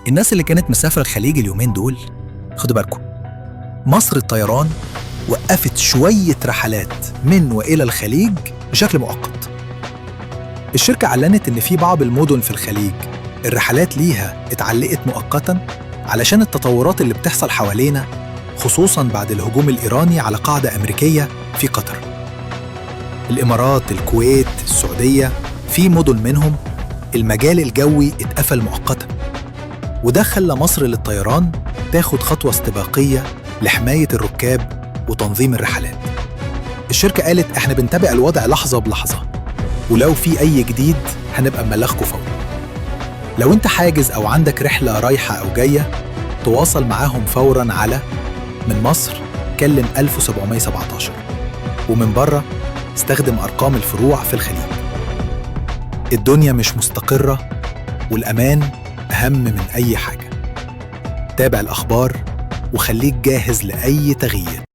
الناس اللي كانت مسافرة الخليج اليومين دول، خدوا بالكم، مصر الطيران وقفت شوية رحلات من وإلى الخليج بشكل مؤقت. الشركة أعلنت إن في بعض المدن في الخليج الرحلات ليها اتعلقت مؤقتاً علشان التطورات اللي بتحصل حوالينا، خصوصاً بعد الهجوم الإيراني على قاعدة أمريكية في قطر. الإمارات، الكويت، السعودية، في مدن منهم المجال الجوي اتقفل مؤقتاً، وده خلى مصر للطيران تاخد خطوة استباقية لحماية الركاب وتنظيم الرحلات. الشركة قالت إحنا بنتابع الوضع لحظة بلحظة، ولو في أي جديد هنبقى نبلغكم فورا. لو أنت حاجز أو عندك رحلة رايحة أو جاية، تواصل معاهم فورا على من مصر كلم 1717، ومن بره استخدم أرقام الفروع في الخليج. الدنيا مش مستقرة، والأمان أهم من أي حاجة. تابع الأخبار وخليك جاهز لأي تغيير.